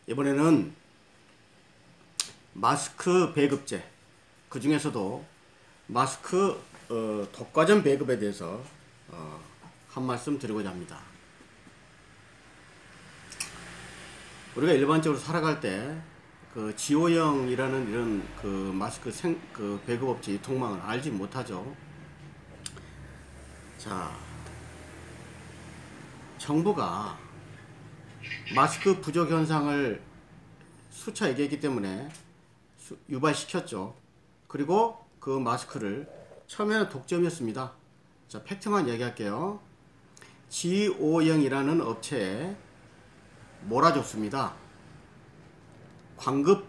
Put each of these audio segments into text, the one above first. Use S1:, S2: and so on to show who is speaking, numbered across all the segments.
S1: 이번에는 마스크 배급제, 그 중에서도 마스크 독과점 배급에 대해서 한 말씀 드리고자 합니다. 우리가 일반적으로 살아갈 때 그 지오형이라는 이런 그 마스크 배급업체 유통망을 알지 못하죠. 자, 정부가 마스크 부족 현상을 수차 얘기했기 때문에 유발시켰죠. 그리고 그 마스크를 처음에는 독점이었습니다. 자, 팩트만 얘기할게요. 지오형이라는 업체에 몰아줬습니다. 광급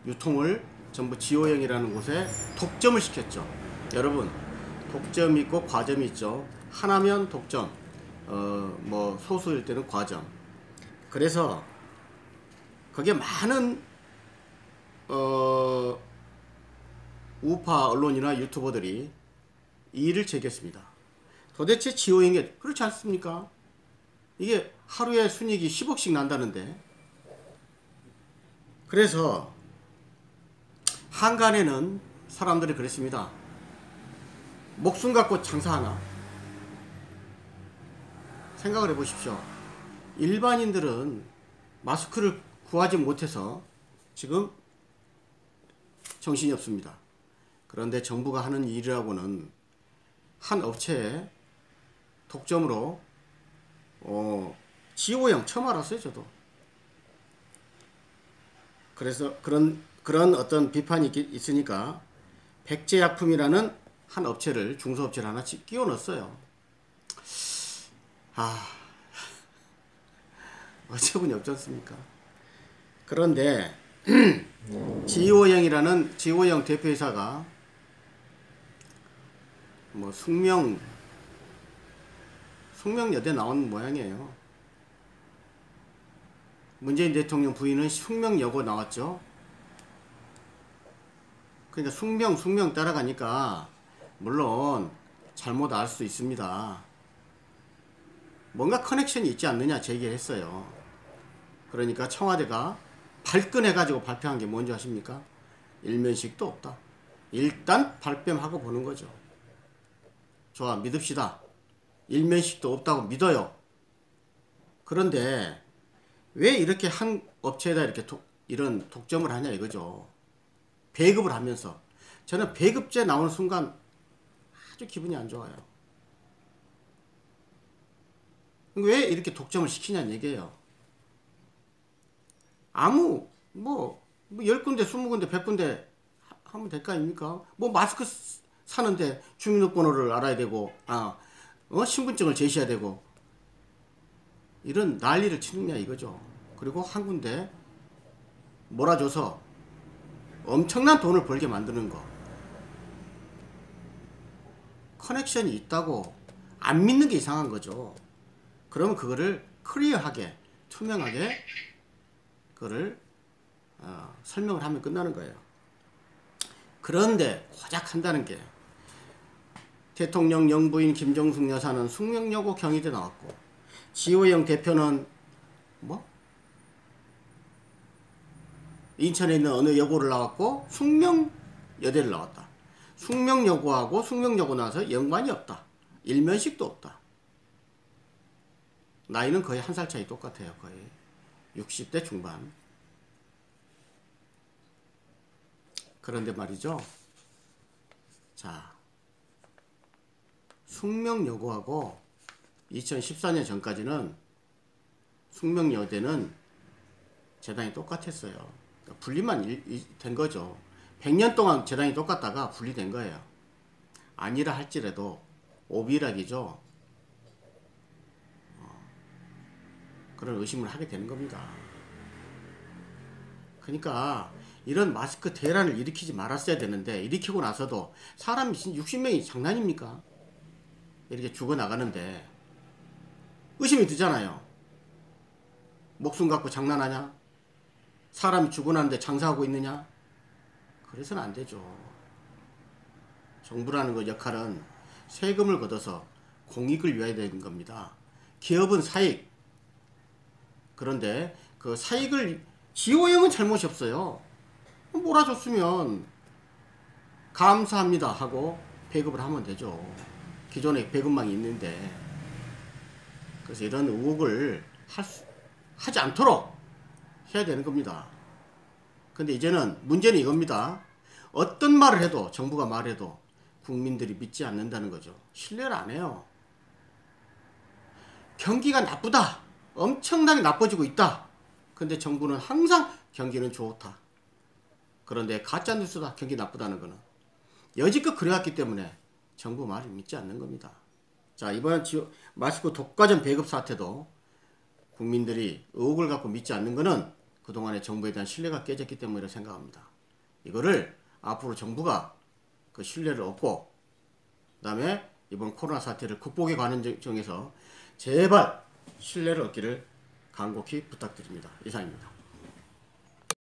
S1: 유통을 전부 지오형이라는 곳에 독점을 시켰죠. 여러분, 독점이 있고 과점이 있죠. 하나면 독점, 뭐 소수일 때는 과점. 그래서 거기에 많은 우파 언론이나 유튜버들이 이의를 제기했습니다. 도대체 지오형이 그렇지 않습니까? 이게 하루에 순이익이 10억씩 난다는데. 그래서 한간에는 사람들이 그랬습니다. 목숨 갖고 장사하나? 생각을 해보십시오. 일반인들은 마스크를 구하지 못해서 지금 정신이 없습니다. 그런데 정부가 하는 일이라고는 한 업체에 독점으로 지오형 처음 알았어요, 저도. 그래서 그런 어떤 비판이 있으니까 백제약품이라는 한 업체를, 중소업체를 하나 끼워 넣었어요. 어처구니 없지 않습니까? 그런데 지오형 대표이사가 뭐 숙명여대 나온 모양이에요. 문재인 대통령 부인은 숙명여고 나왔죠. 그러니까 숙명 따라가니까 물론 잘못 알 수 있습니다. 뭔가 커넥션이 있지 않느냐 제기했어요. 그러니까 청와대가 발끈해가지고 발표한 게 뭔지 아십니까? 일면식도 없다. 일단 발뺌하고 보는 거죠. 좋아, 믿읍시다. 일면식도 없다고 믿어요. 그런데 왜 이렇게 한 업체에다 이렇게 이런 독점을 하냐 이거죠. 배급을 하면서. 저는 배급제 나오는 순간 아주 기분이 안 좋아요. 왜 이렇게 독점을 시키냐는 얘기예요. 아무 뭐 10군데 20군데 100군데 하면 될 거 아닙니까? 뭐 마스크 사는데 주민등록번호를 알아야 되고 신분증을 제시해야 되고 이런 난리를 치느냐 이거죠. 그리고 한 군데 몰아줘서 엄청난 돈을 벌게 만드는 거. 커넥션이 있다고 안 믿는 게 이상한 거죠. 그러면 그거를 클리어하게, 투명하게 그거를 설명을 하면 끝나는 거예요. 그런데 고작 한다는 게, 대통령 영부인 김정숙 여사는 숙명여고 경희대 나왔고, 지오형 대표는 인천에 있는 어느 여고를 나왔고 숙명여대를 나왔다. 숙명여고하고 숙명여고 나와서 연관이 없다. 일면식도 없다. 나이는 거의 한 살 차이 똑같아요. 거의 60대 중반. 그런데 말이죠. 자, 숙명여고하고 2014년 전까지는 숙명여대는 재단이 똑같았어요. 그러니까 분리만 된 거죠. 100년 동안 재단이 똑같다가 분리된 거예요. 아니라 할지라도 오비락이죠. 그런 의심을 하게 되는 겁니다. 그러니까 이런 마스크 대란을 일으키지 말았어야 되는데, 일으키고 나서도 사람이 60명이 장난입니까? 이렇게 죽어나가는데 의심이 드잖아요. 목숨 갖고 장난하냐? 사람이 죽어나는데 장사하고 있느냐? 그래서는 안 되죠. 정부라는 그 역할은 세금을 걷어서 공익을 위하여 되는 겁니다. 기업은 사익. 그런데 그 사익을 지호영은 잘못이 없어요. 몰아줬으면 감사합니다 하고 배급을 하면 되죠. 기존에 배급망이 있는데. 그래서 이런 의혹을 하지 않도록 해야 되는 겁니다. 근데 이제는 문제는 이겁니다. 어떤 말을 해도, 정부가 말해도 국민들이 믿지 않는다는 거죠. 신뢰를 안 해요. 경기가 나쁘다. 엄청나게 나빠지고 있다. 근데 정부는 항상 경기는 좋다. 그런데 가짜뉴스다. 경기 나쁘다는 거는. 여지껏 그래왔기 때문에 정부 말을 믿지 않는 겁니다. 자, 이번 마스크 독과점 배급 사태도 국민들이 의혹을 갖고 믿지 않는 거는 그동안의 정부에 대한 신뢰가 깨졌기 때문이라고 생각합니다. 이거를 앞으로 정부가 그 신뢰를 얻고 그다음에 이번 코로나 사태를 극복해 가는 과정에서 제발 신뢰를 얻기를 간곡히 부탁드립니다. 이상입니다.